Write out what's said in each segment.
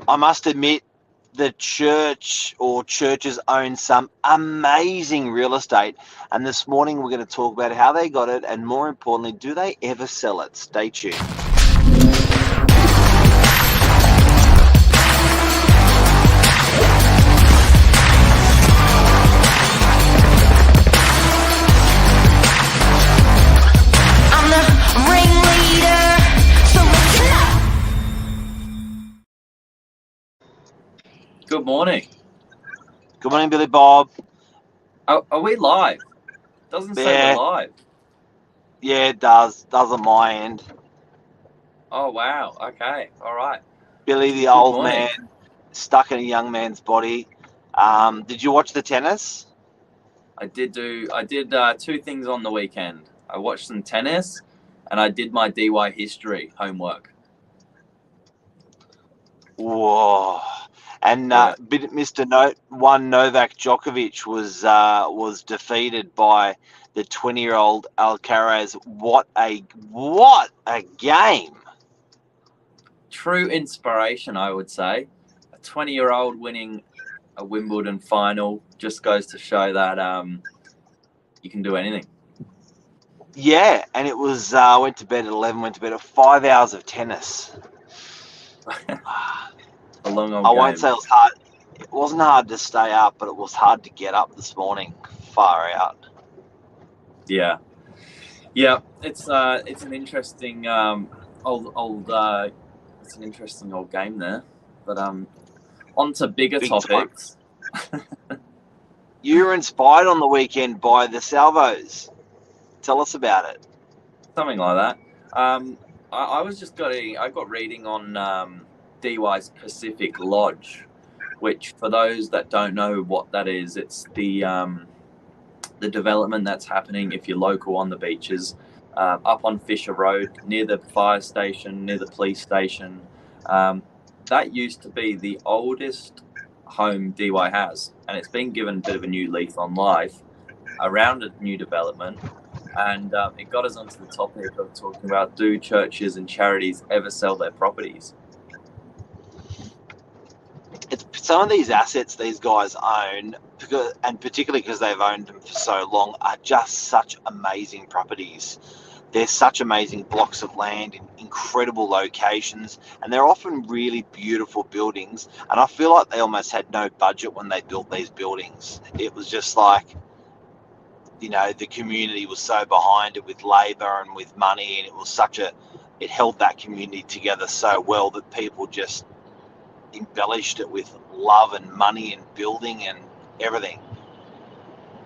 I must admit, the church or churches own some amazing real estate. And this morning we're going to talk about how they got it, and more importantly, do they ever sell it? Stay tuned. Good morning. Good morning, Billy Bob. Are we live? Doesn't say we're live. Yeah, it does. Does on my end. Oh, wow. Okay. All right. Billy, the old man, stuck in a young man's body. Did you watch the tennis? I did two things on the weekend. I watched some tennis and I did my DY history homework. Whoa. And Mr. Novak Djokovic was defeated by the 20-year-old Alcaraz. What a game! True inspiration, I would say. A 20-year-old winning a Wimbledon final just goes to show that you can do anything. Yeah, and it was went to bed at 11. Went to bed at 5 hours of tennis. A long old I game. won't say it was hard. It wasn't hard to stay up, but it was hard to get up this morning. Far out. Yeah. It's an interesting it's an interesting old game there. But on to bigger topics. You were inspired on the weekend by the salvos. Tell us about it. Something like that. I got reading on DY's Pacific Lodge, which for those that don't know what that is, it's the development that's happening if you're local on the beaches, up on Fisher Road, near the fire station, near the police station. That used to be the oldest home DY has, and it's been given a bit of a new leaf on life around a new development. And it got us onto the topic of talking about, do churches and charities ever sell their properties? It's some of these assets these guys own, and particularly because they've owned them for so long, are just such amazing properties. They're such amazing blocks of land in incredible locations, and they're often really beautiful buildings. And I feel like they almost had no budget when they built these buildings. It was just like, you know, the community was so behind it with labor and with money, and it was it held that community together so well that people just embellished it with love and money and building and everything.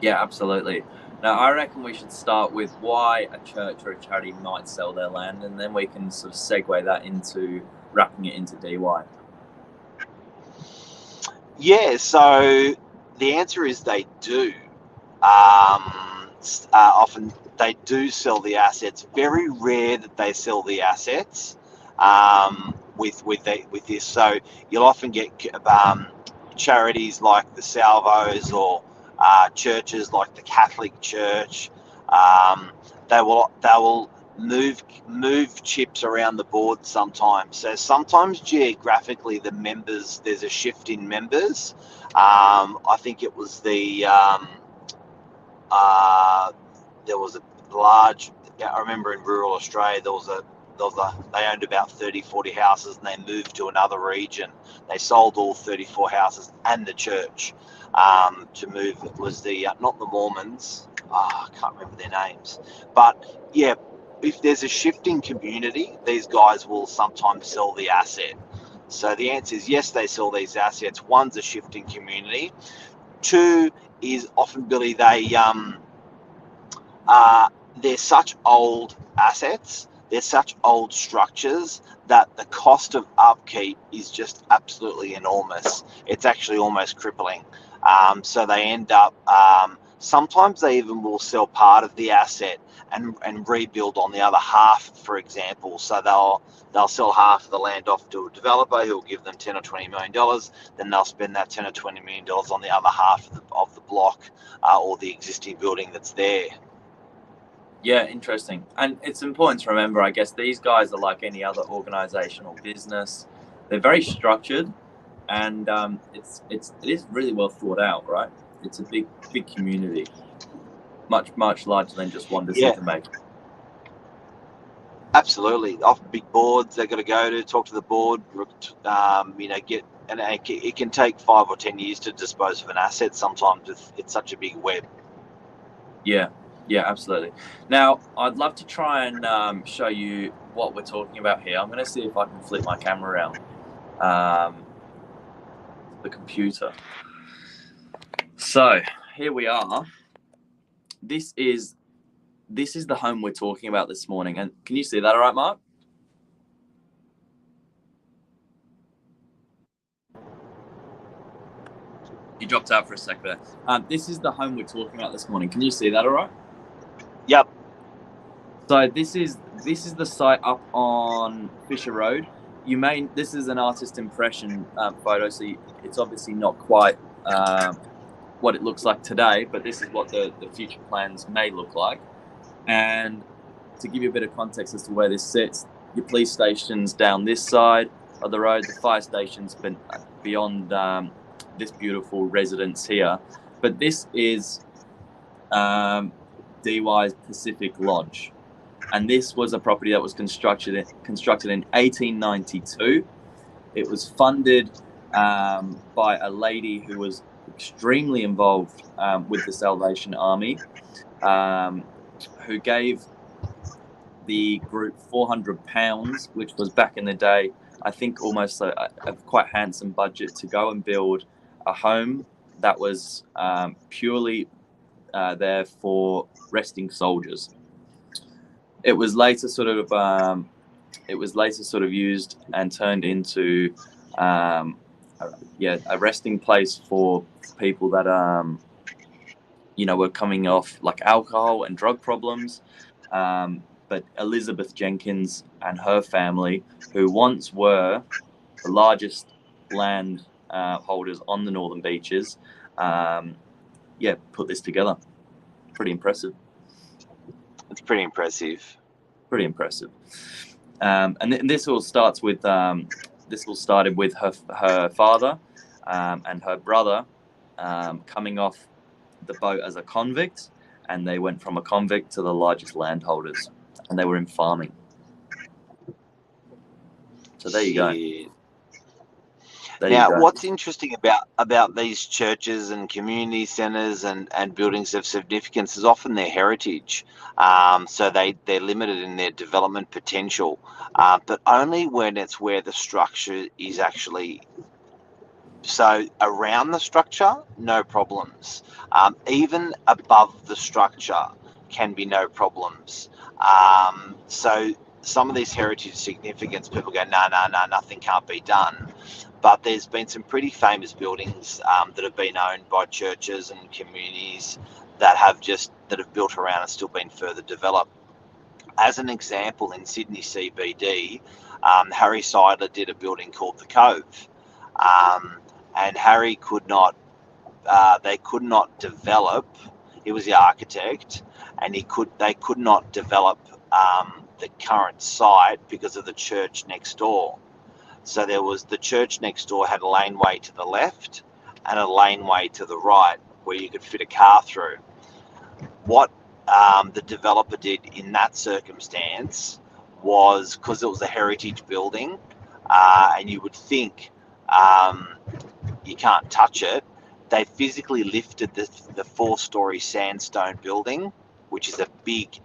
Yeah, absolutely. Now, I reckon we should start with why a church or a charity might sell their land, and then we can sort of segue that into wrapping it into DY. Yeah, so the answer is they do. Often they do sell the assets. Very rare that they sell the assets with this. So you'll often get charities like the Salvos or churches like the Catholic Church. They will move chips around the board sometimes. So sometimes geographically there's a shift in members. I think it was there was a large, I remember in rural Australia, they owned about 30, 40 houses, and they moved to another region. They sold all 34 houses and the church to move. It was not the Mormons. I can't remember their names. But yeah, if there's a shifting community, these guys will sometimes sell the asset. So the answer is yes, they sell these assets. One's a shifting community. Two is often, Billy, they're such old assets, they're such old structures that the cost of upkeep is just absolutely enormous. It's actually almost crippling. So they end up, sometimes they even will sell part of the asset and rebuild on the other half, for example. So they'll sell half of the land off to a developer who will give them $10 or $20 million. Then they'll spend that $10 or $20 million on the other half of the block or the existing building that's there. Yeah, interesting. And it's important to remember, I guess, these guys are like any other organization or business. They're very structured. and it is really well thought out, right? It's a big community, much larger than just one decision maker. Absolutely. Off big boards they've got to go to, talk to the board, you know, and it can take 5 or 10 years to dispose of an asset. Sometimes it's such a big web. Yeah, absolutely. Now, I'd love to try and show you what we're talking about here. I'm going to see if I can flip my camera around the computer. So here we are. This is the home we're talking about this morning. And can you see that all right, Mark? You dropped out for a sec there. This is the home we're talking about this morning. Can you see that all right? Yep. So this is the site up on Fisher Road. This is an artist impression photo, so it's obviously not quite what it looks like today, but this is what the future plans may look like. And to give you a bit of context as to where this sits, your police station's down this side of the road, the fire station's been beyond this beautiful residence here. But this is DY's Pacific Lodge. And this was a property that was constructed in 1892. It was funded by a lady who was extremely involved with the Salvation Army, who gave the group £400, which was back in the day, I think, almost a quite handsome budget to go and build a home that was purely there for resting soldiers. It was later sort of used and turned into a resting place for people that were coming off like alcohol and drug problems. But Elizabeth Jenkins and her family, who once were the largest land holders on the Northern Beaches, put this together. Pretty impressive. It's pretty impressive. Pretty impressive. And this all started with her father and her brother coming off the boat as a convict, and they went from a convict to the largest landholders, and they were in farming. So there you go. Now, what's interesting about these churches and community centres and buildings of significance is often their heritage. So they're limited in their development potential, but only when it's where the structure is actually. So around the structure, no problems. Even above the structure can be no problems. So some of these heritage significance, people go, no, nothing can't be done. But there's been some pretty famous buildings that have been owned by churches and communities that have built around and still been further developed. As an example, in Sydney CBD, Harry Seidler did a building called the Cove, and Harry could not develop. He was the architect, and they could not develop the current site because of the church next door. So the church next door had a laneway to the left and a laneway to the right where you could fit a car through. What the developer did in that circumstance was, because it was a heritage building, and you would think you can't touch it, they physically lifted the 4-story sandstone building, which is a big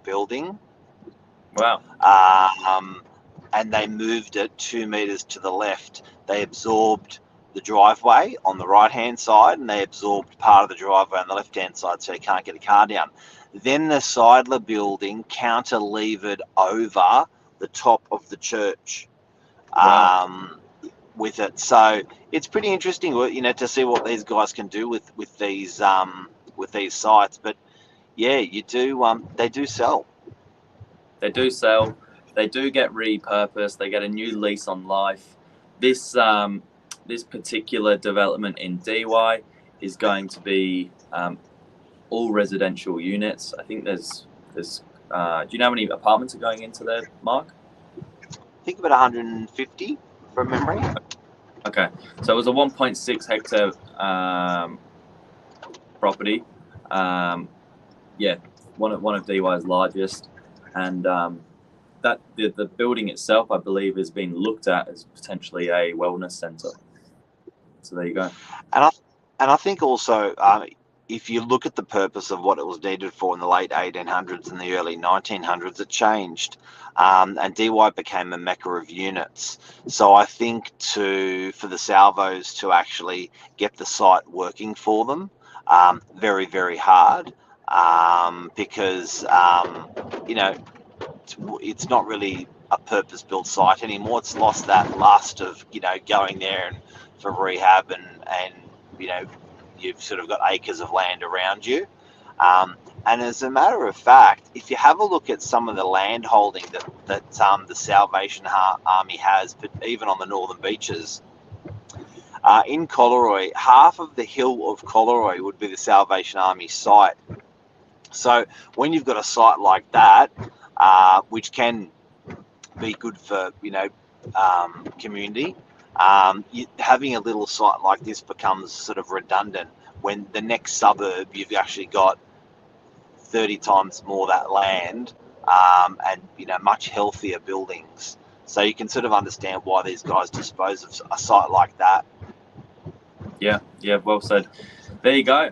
building. Wow. And they moved it 2 meters to the left. They absorbed the driveway on the right-hand side, and they absorbed part of the driveway on the left-hand side, so you can't get a car down. Then the Seidler building counter-levered over the top of the church. Wow. With it. So it's pretty interesting, to see what these guys can do with these sites. But yeah, you do. They do sell. They do sell. They do get repurposed. They get a new lease on life. This particular development in DY is going to be all residential units. I think there's. Do you know how many apartments are going into there, Mark? I think about 150 from memory. Okay, so it was a 1.6 hectare property. Yeah, one of DY's largest, and that the building itself, I believe, has been looked at as potentially a wellness centre. So there you go. And I think also, if you look at the purpose of what it was needed for in the late 1800s and the early 1900s, it changed, and DY became a mecca of units. So I think for the salvos to actually get the site working for them, very, very hard, because you know, it's not really a purpose-built site anymore. It's lost that lust of, you know, going there and for rehab, and you know, you've sort of got acres of land around you. And as a matter of fact, if you have a look at some of the land holding that the Salvation Army has, but even on the northern beaches, in Collaroy, half of the hill of Collaroy would be the Salvation Army site. So when you've got a site like that, which can be good for, you know, community, having a little site like this becomes sort of redundant when the next suburb you've actually got 30 times more that land, and, you know, much healthier buildings. So you can sort of understand why these guys dispose of a site like that. Yeah, well said. There you go.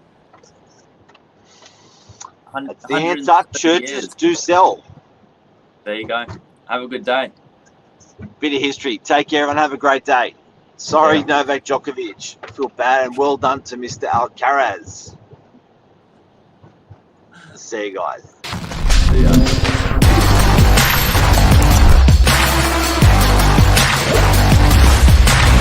That's the answer. Churches do sell. There you go. Have a good day. Bit of history. Take care and have a great day. Sorry, Novak Djokovic. I feel bad, and well done to Mr. Alcaraz. See you guys. See ya.